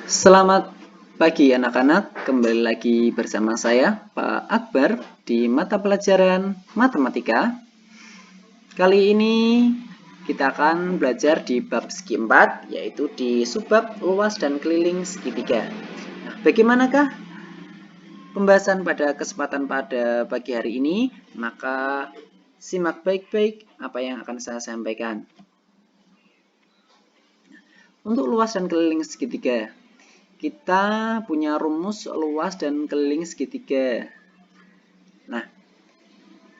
Selamat pagi anak-anak, kembali lagi bersama saya Pak Akbar di mata pelajaran matematika. Kali ini kita akan belajar di bab segi 4, yaitu di subbab luas dan keliling segitiga. Nah, bagaimanakah pembahasan pada kesempatan pada pagi hari ini? Maka simak baik-baik apa yang akan saya sampaikan. Untuk luas dan keliling segitiga, kita punya rumus luas dan keliling segitiga. Nah,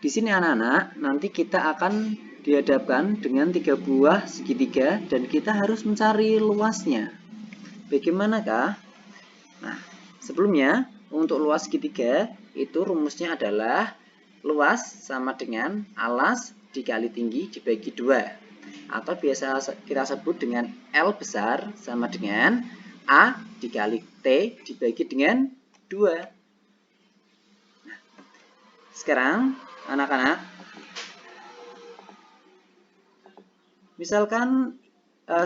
di sini anak-anak, nanti kita akan dihadapkan dengan 3 buah segitiga dan kita harus mencari luasnya. Bagaimanakah? Nah, sebelumnya untuk luas segitiga itu rumusnya adalah luas sama dengan alas dikali tinggi dibagi 2. Atau biasa kita sebut dengan L besar sama dengan A dikali T dibagi dengan 2. Nah, sekarang anak-anak, misalkan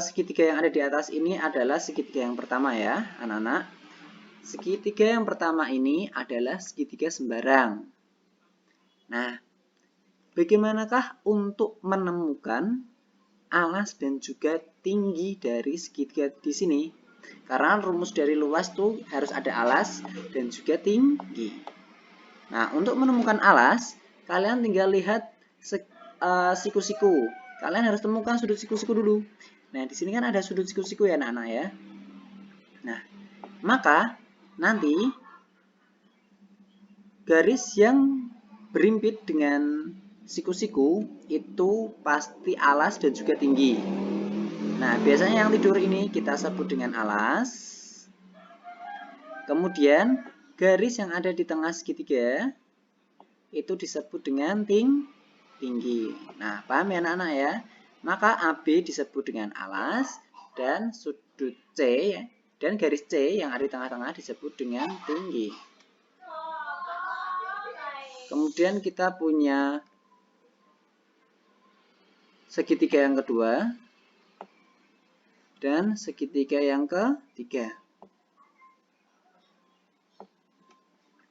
segitiga yang ada di atas ini adalah segitiga yang pertama ya anak-anak. Segitiga yang pertama ini adalah segitiga sembarang. Nah, bagaimanakah untuk menemukan alas dan juga tinggi dari segitiga di sini? Karena rumus dari luas tuh harus ada alas dan juga tinggi. Nah, untuk menemukan alas, kalian tinggal lihat siku-siku. Kalian harus temukan sudut siku-siku dulu. Nah, di sini kan ada sudut siku-siku ya anak-anak ya. Nah, maka nanti garis yang berimpit dengan siku-siku itu pasti alas dan juga tinggi. Nah, biasanya yang tidur ini kita sebut dengan alas. Kemudian, garis yang ada di tengah segitiga itu disebut dengan tinggi. Nah, paham ya anak-anak ya? Maka AB disebut dengan alas dan sudut C dan garis C yang ada di tengah-tengah disebut dengan tinggi. Kemudian kita punya segitiga yang kedua dan segitiga yang ketiga.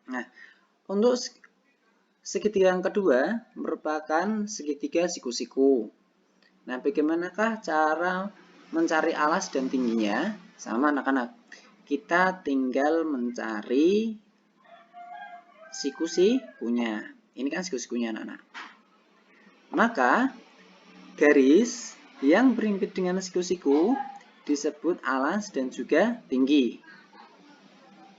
Nah, untuk segitiga yang kedua merupakan segitiga siku-siku. Nah, bagaimanakah cara mencari alas dan tingginya? Sama anak-anak. Kita tinggal mencari siku-sikunya. Ini kan siku-sikunya anak-anak. Maka, garis yang berimpit dengan siku-siku disebut alas dan juga tinggi.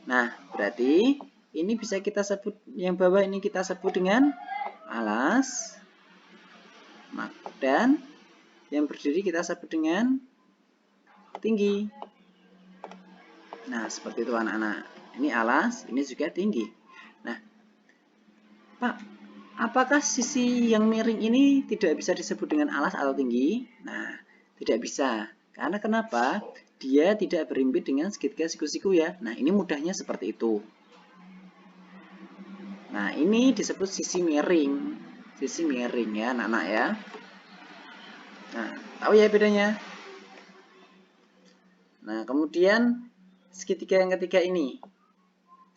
Nah, berarti ini bisa kita sebut, yang bawah ini kita sebut dengan alas. Dan yang berdiri kita sebut dengan tinggi. Nah, seperti itu anak-anak. Ini alas, ini juga tinggi. Nah, Pak, apakah sisi yang miring ini tidak bisa disebut dengan alas atau tinggi? Nah, tidak bisa. Karena kenapa? Dia tidak berimpit dengan segitiga siku-siku ya. Nah, ini mudahnya seperti itu. Nah, ini disebut sisi miring. Sisi miring ya, anak-anak ya. Nah, tahu ya bedanya? Nah, kemudian segitiga yang ketiga ini.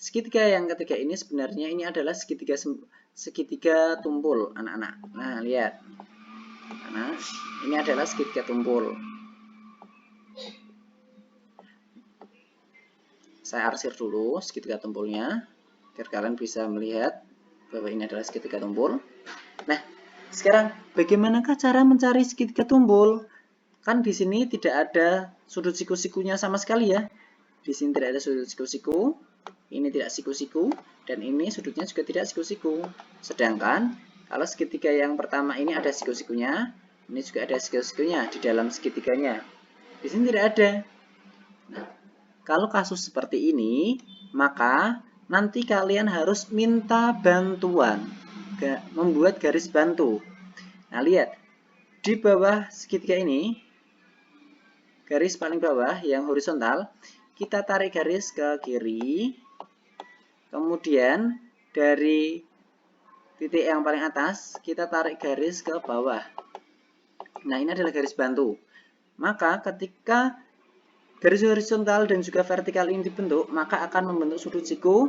Segitiga yang ketiga ini sebenarnya ini adalah segitiga tumpul, anak-anak. Nah, lihat. Nah, ini adalah segitiga tumpul. Saya arsir dulu segitiga tumpulnya, biar kalian bisa melihat bahwa ini adalah segitiga tumpul. Nah, sekarang bagaimanakah cara mencari segitiga tumpul? Kan di sini tidak ada sudut siku-sikunya sama sekali ya. Di sini tidak ada sudut siku-siku, ini tidak siku-siku, dan ini sudutnya juga tidak siku-siku. Sedangkan kalau segitiga yang pertama ini ada siku-sikunya, ini juga ada siku-sikunya di dalam segitiganya. Di sini tidak ada. Nah, kalau kasus seperti ini, maka nanti kalian harus minta bantuan, membuat garis bantu. Nah, lihat, di bawah segitiga ini, garis paling bawah yang horizontal, kita tarik garis ke kiri, kemudian dari titik yang paling atas, kita tarik garis ke bawah. Nah, ini adalah garis bantu. Maka ketika garis horizontal dan juga vertikal ini dibentuk, maka akan membentuk sudut siku.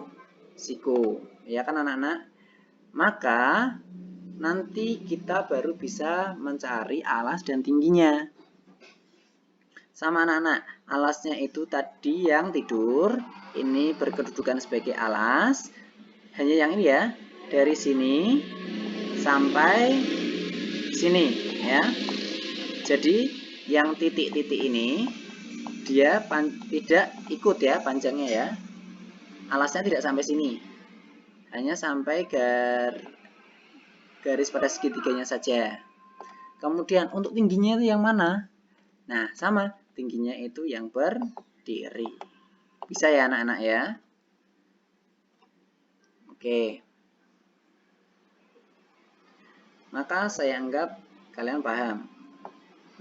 Ya kan anak-anak? Maka nanti kita baru bisa mencari alas dan tingginya. Sama anak-anak, alasnya itu tadi yang tidur, ini berkedudukan sebagai alas. Hanya yang ini ya, dari sini sampai sini ya. Jadi yang titik-titik ini dia tidak ikut ya panjangnya ya. Alasnya tidak sampai sini. Hanya sampai garis pada segitiganya saja. Kemudian untuk tingginya itu yang mana? Nah, sama. Tingginya itu yang berdiri. Bisa ya anak-anak ya? Oke. Maka saya anggap kalian paham.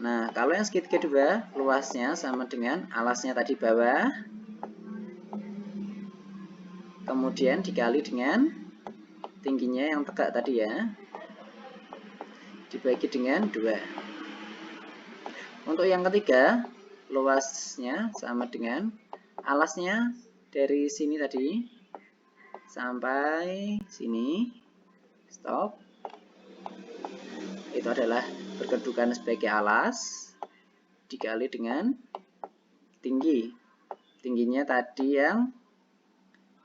Nah, kalau yang segitiga dua, luasnya sama dengan alasnya tadi bawah. Kemudian dikali dengan tingginya yang tegak tadi ya. Dibagi dengan 2. Untuk yang ketiga, luasnya sama dengan alasnya dari sini tadi sampai sini. Stop. Itu adalah berkedudukan sebagai alas dikali dengan tinggi. Tingginya tadi yang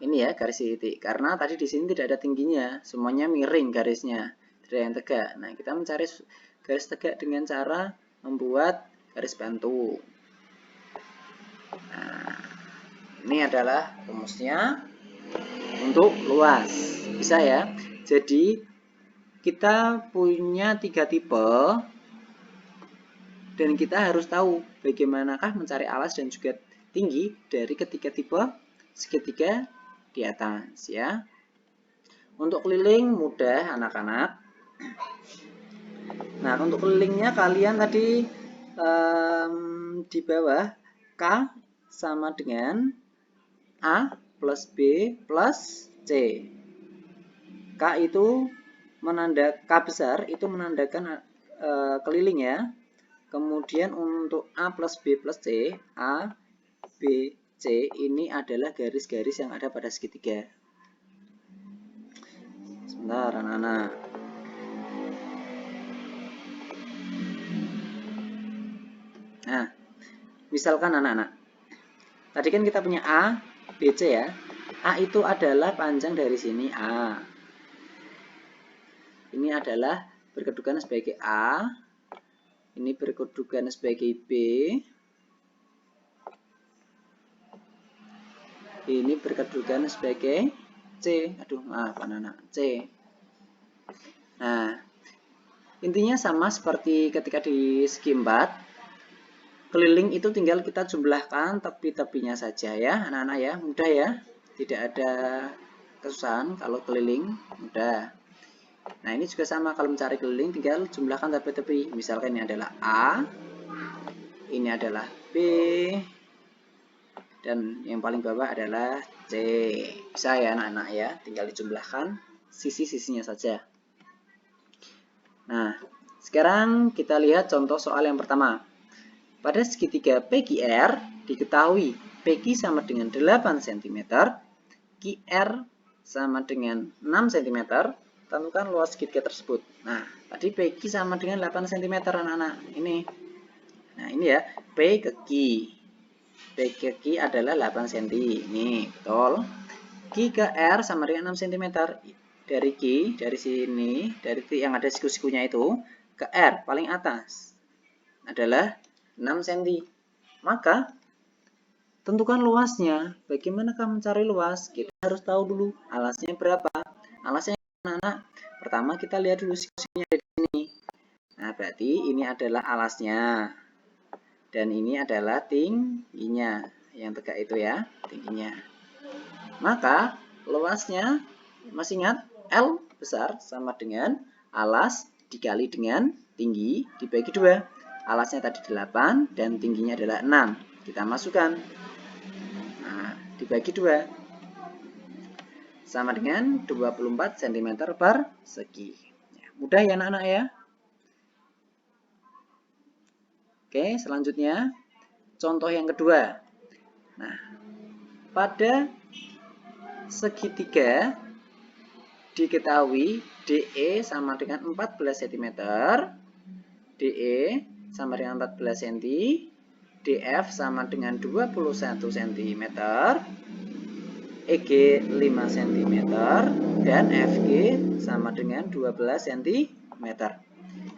ini ya, garis titik. Karena tadi di sini tidak ada tingginya, semuanya miring garisnya, tidak yang tegak. Nah, kita mencari garis tegak dengan cara membuat garis bantu. Nah, ini adalah rumusnya untuk luas. Bisa ya? Jadi, kita punya 3 tipe dan kita harus tahu bagaimanakah mencari alas dan juga tinggi dari ketiga tipe segitiga di atas ya. Untuk keliling mudah anak-anak. Nah, untuk kelilingnya kalian tadi di bawah K sama dengan A plus B plus C. K itu K besar itu menandakan keliling ya. Kemudian untuk A plus B plus C, A, B, C ini adalah garis-garis yang ada pada segitiga. Sebentar anak-anak. Nah, misalkan anak-anak. Tadi kan kita punya A, B, C ya. A itu adalah panjang dari sini A. Ini adalah berkedudukan sebagai A. Ini berkedudukan sebagai B. Ini berkedudukan sebagai C. Aduh, maaf anak-anak. C. Nah, intinya sama seperti ketika di segi 4. Keliling itu tinggal kita jumlahkan tepi-tepinya saja ya, anak-anak ya. Mudah ya. Tidak ada kesusahan kalau keliling, mudah. Nah, ini juga sama kalau mencari keliling tinggal jumlahkan tepi-tepi. Misalkan ini adalah A, ini adalah B, dan yang paling bawah adalah C. Bisa ya anak-anak ya, tinggal dijumlahkan sisi-sisinya saja. Nah, sekarang kita lihat contoh soal yang pertama. Pada segitiga PQR diketahui PQ sama dengan 8 cm, QR sama dengan 6 cm, tentukan luas segitiga tersebut. Nah, tadi PQ sama dengan 8 cm anak-anak. Ini. Nah, ini ya, P ke Q. P ke Q adalah 8 cm. Ini, betul. Q ke R sama dengan 6 cm. Dari Q, dari sini, dari yang ada siku-sikunya itu, ke R, paling atas, adalah 6 cm. Maka, tentukan luasnya. Bagaimanakah mencari luas? Kita harus tahu dulu alasnya berapa. Alasnya anak-anak. Pertama kita lihat dulu siku-sikunya di sini. Nah, berarti ini adalah alasnya. Dan ini adalah tingginya. Yang tegak itu ya, tingginya. Maka, luasnya, masih ingat? L besar sama dengan alas dikali dengan tinggi dibagi 2. Alasnya tadi 8 dan tingginya adalah 6. Kita masukkan. Nah, dibagi 2. Sama dengan 24 cm persegi. Mudah ya anak-anak ya? Oke, selanjutnya contoh yang kedua. Nah, pada segitiga diketahui DE sama dengan 14 cm, DE sama dengan 14 cm, DF sama dengan 21 cm, EG 5 cm, dan FG sama dengan 12 cm.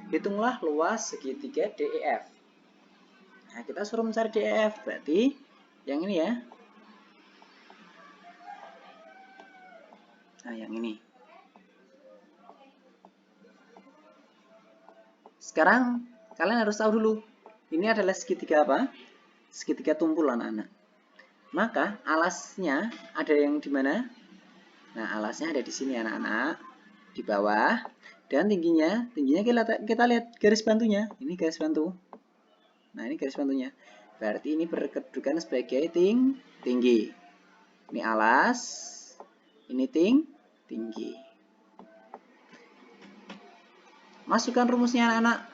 Hitunglah luas segitiga DEF. Nah, kita suruh mencari DEF, berarti yang ini ya. Nah, yang ini. Sekarang kalian harus tahu dulu, ini adalah segitiga apa? Segitiga tumpul, anak-anak. Maka alasnya ada yang di mana? Nah, alasnya ada di sini, anak-anak, di bawah. Dan tingginya kita lihat garis bantunya. Ini garis bantu. Nah, ini garis bantunya. Berarti ini berkedudukan sebagai tinggi. Ini alas, ini tinggi. Masukkan rumusnya, anak-anak.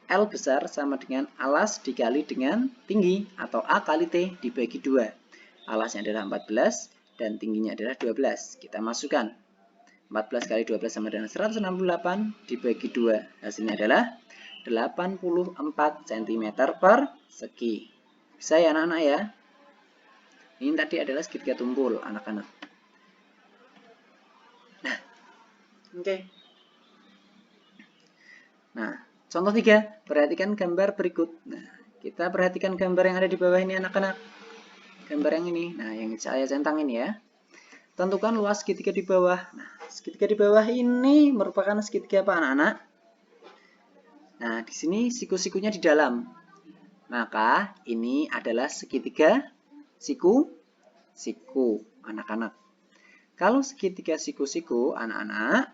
L besar sama dengan alas dikali dengan tinggi, atau A kali T dibagi 2. Alasnya adalah 14 dan tingginya adalah 12. Kita masukkan. 14 kali 12 sama dengan 168 dibagi 2. Hasilnya adalah 84 cm persegi. Bisa ya, anak-anak ya? Ini tadi adalah segitiga tumpul, anak-anak. Nah, oke. Nah, contoh 3, perhatikan gambar berikut. Nah, kita perhatikan gambar yang ada di bawah ini, anak-anak. Gambar yang ini, nah yang saya centang ini ya. Tentukan luas segitiga di bawah. Nah, segitiga di bawah ini merupakan segitiga apa, anak-anak? Nah, di sini siku-sikunya di dalam. Maka ini adalah segitiga siku, anak-anak. Kalau segitiga siku-siku, anak-anak,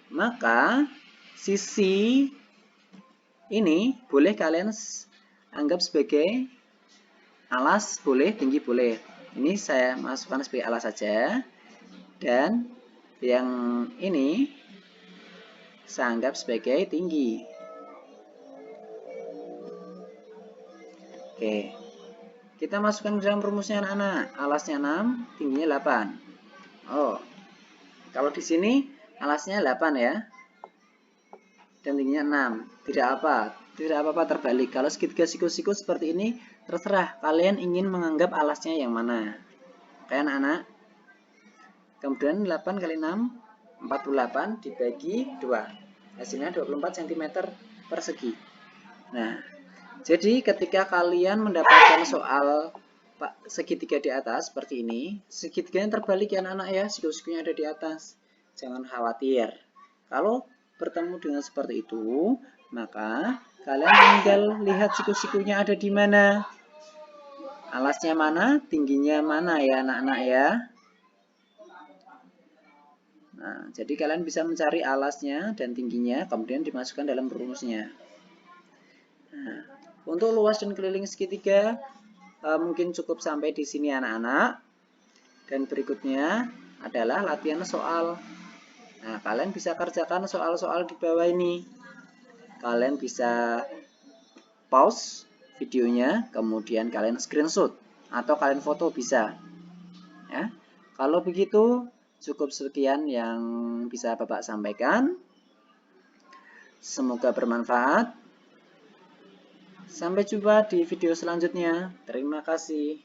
maka sisi ini boleh kalian anggap sebagai alas, boleh, tinggi boleh. Ini saya masukkan sebagai alas saja. Dan yang ini saya anggap sebagai tinggi. Oke. Kita masukkan ke dalam rumusnya, anak-anak. Alasnya 6, tingginya 8. Oh. Kalau di sini alasnya 8 ya. Dan tingginya 6. Tidak apa-apa terbalik. Kalau segitiga siku-siku seperti ini, terserah kalian ingin menganggap alasnya yang mana. Oke, anak-anak. Kemudian 8 kali 6, 48 dibagi 2. Hasilnya 24 cm persegi. Nah, jadi ketika kalian mendapatkan soal segitiga di atas seperti ini, segitiganya terbalik ya, anak-anak ya, siku-sikunya ada di atas. Jangan khawatir. Kalau bertemu dengan seperti itu, maka kalian tinggal lihat siku-sikunya ada di mana. Alasnya mana, tingginya mana ya, anak-anak ya. Nah, jadi kalian bisa mencari alasnya dan tingginya, kemudian dimasukkan dalam rumusnya. Nah, untuk luas dan keliling segitiga, mungkin cukup sampai di sini, anak-anak. Dan berikutnya adalah latihan soal. Nah, kalian bisa kerjakan soal-soal di bawah ini. Kalian bisa pause videonya, kemudian kalian screenshot atau kalian foto bisa. Ya. Kalau begitu, cukup sekian yang bisa Bapak sampaikan. Semoga bermanfaat. Sampai jumpa di video selanjutnya. Terima kasih.